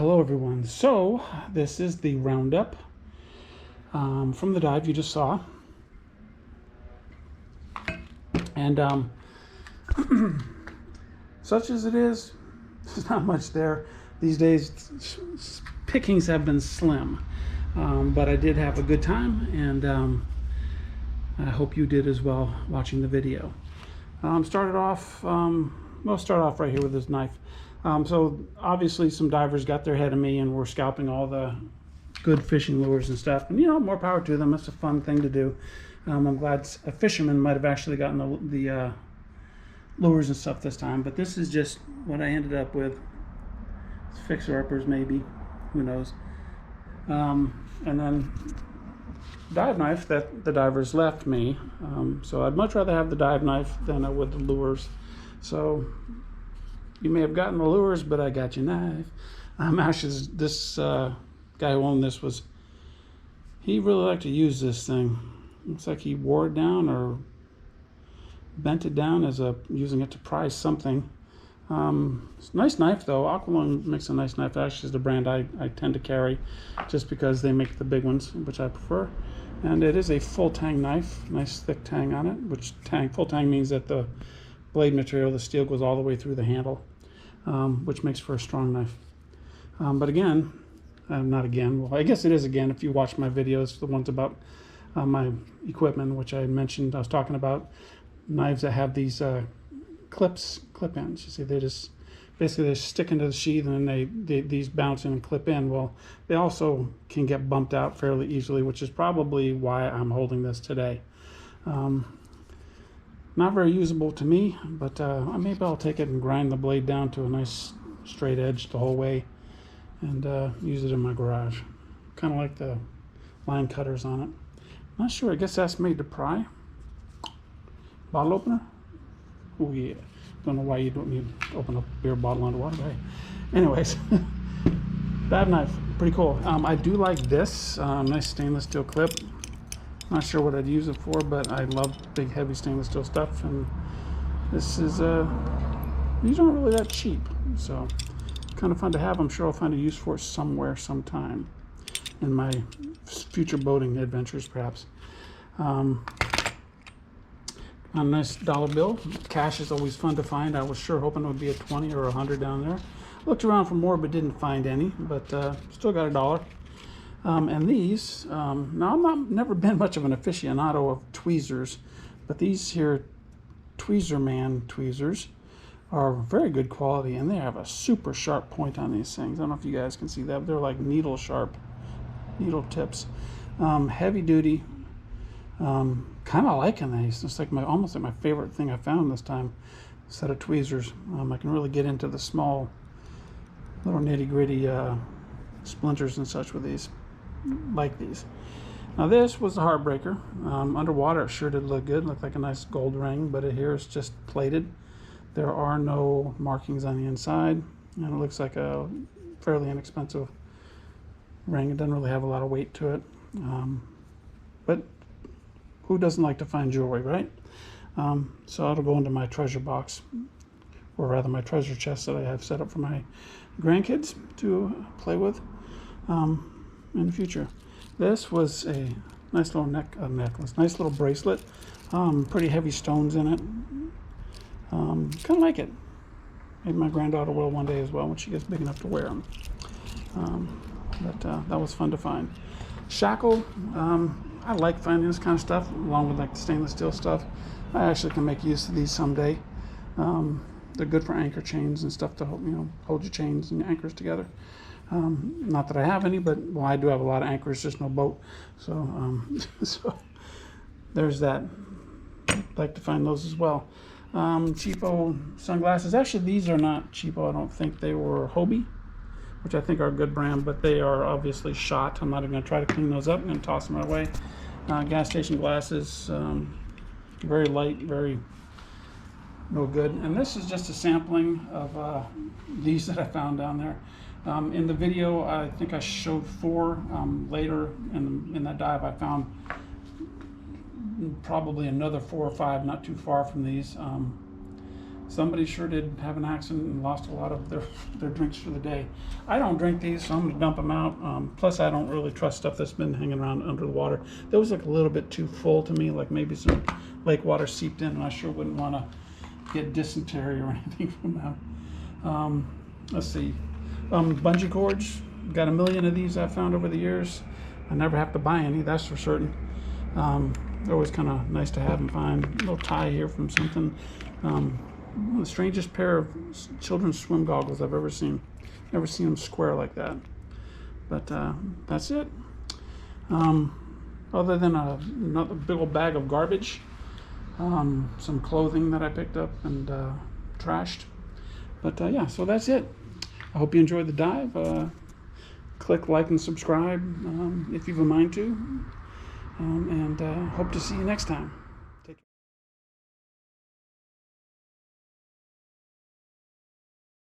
Hello everyone. So this is the roundup from the dive you just saw, and such as it is, there's not much there these days. Pickings have been slim, but I did have a good time, and I hope you did as well watching the video. We'll start off right here with this knife. So obviously some divers got their head of me and were scalping all the good fishing lures and stuff, and more power to them. It's a fun thing to do. I'm glad a fisherman might have actually gotten the lures and stuff this time, but this is just what I ended up with. It's fixer-uppers maybe, who knows. And then dive knife that the divers left me, so I'd much rather have the dive knife than I would the lures. So you may have gotten the lures, but I got your knife. Actually, this guy who owned this he really liked to use this thing. Looks like he wore it down or bent it down as using it to prise something. It's a nice knife though. Aqualung makes a nice knife. Actually, is the brand I tend to carry, just because they make the big ones, which I prefer. And it is a full tang knife, nice thick tang on it. Which full tang means that the blade material, the steel, goes all the way through the handle, which makes for a strong knife. But again, not again, well, I guess it is again if you watch my videos, the ones about my equipment, which I mentioned. I was talking about knives that have these clip ends. You see, they basically stick into the sheath, and then these bounce in and clip in. Well, they also can get bumped out fairly easily, which is probably why I'm holding this today. Not very usable to me, but maybe I'll take it and grind the blade down to a nice straight edge the whole way, and use it in my garage. Kind of like the line cutters on it. Not sure, I guess that's made to pry. Bottle opener? Oh yeah. Don't know why you don't need to open a beer bottle underwater, but hey. Anyways, dive knife, pretty cool. I do like this, nice stainless steel clip. Not sure what I'd use it for, but I love big heavy stainless steel stuff, and this is these aren't really that cheap, so kind of fun to have. I'm sure I'll find a use for it somewhere, sometime in my future boating adventures, perhaps. A nice dollar bill. Cash is always fun to find. I was sure hoping it would be a 20 or 100 down there. Looked around for more, but didn't find any, but still got $1. And these, now I'm never been much of an aficionado of tweezers, but these here Tweezerman tweezers are very good quality, and they have a super sharp point on these things. I don't know if you guys can see that. They're like needle sharp, needle tips. Heavy duty. Kind of liking these. It's like almost like my favorite thing I found this time. A set of tweezers. I can really get into the small, little nitty gritty splinters and such with these. Like these. Now this was the heartbreaker. Underwater it sure did look good. Looked like a nice gold ring, but here it's just plated. There are no markings on the inside, and it looks like a fairly inexpensive ring. It doesn't really have a lot of weight to it, but who doesn't like to find jewelry, right? So it'll go into my treasure box, or rather my treasure chest that I have set up for my grandkids to play with in the future. This was a nice little necklace, nice little bracelet, pretty heavy stones in it. Kind of like it. Maybe my granddaughter will one day as well when she gets big enough to wear them. But that was fun to find. Shackle. I like finding this kind of stuff, along with like the stainless steel stuff. I actually can make use of these someday. They're good for anchor chains and stuff to hold your chains and your anchors together. Not that I have any, but well, I do have a lot of anchors, just no boat. So, so there's that. I'd like to find those as well. Cheapo sunglasses. Actually, these are not cheapo. I don't think they were Hobie, which I think are a good brand, but they are obviously shot. I'm not even going to try to clean those up. I'm going to toss them away. Gas station glasses, very light, very no good. And this is just a sampling of these that I found down there. In the video, I think I showed 4. Later in that dive, I found probably another 4 or 5, not too far from these. somebody sure did have an accident and lost a lot of their drinks for the day. I don't drink these, so I'm going to dump them out. Plus, I don't really trust stuff that's been hanging around under the water. Those look a little bit too full to me, like maybe some lake water seeped in, and I sure wouldn't want to get dysentery or anything from them. Let's see. Bungee cords. Got a million of these I've found over the years. I never have to buy any, that's for certain. They're always kind of nice to have and find. A little tie here from something. One of the strangest pair of children's swim goggles I've ever seen. Never seen them square like that. But that's it. Other than another big old bag of garbage, some clothing that I picked up and trashed. But yeah, so that's it. I hope you enjoyed the dive. Click like and subscribe if you've a mind to. And hope to see you next time.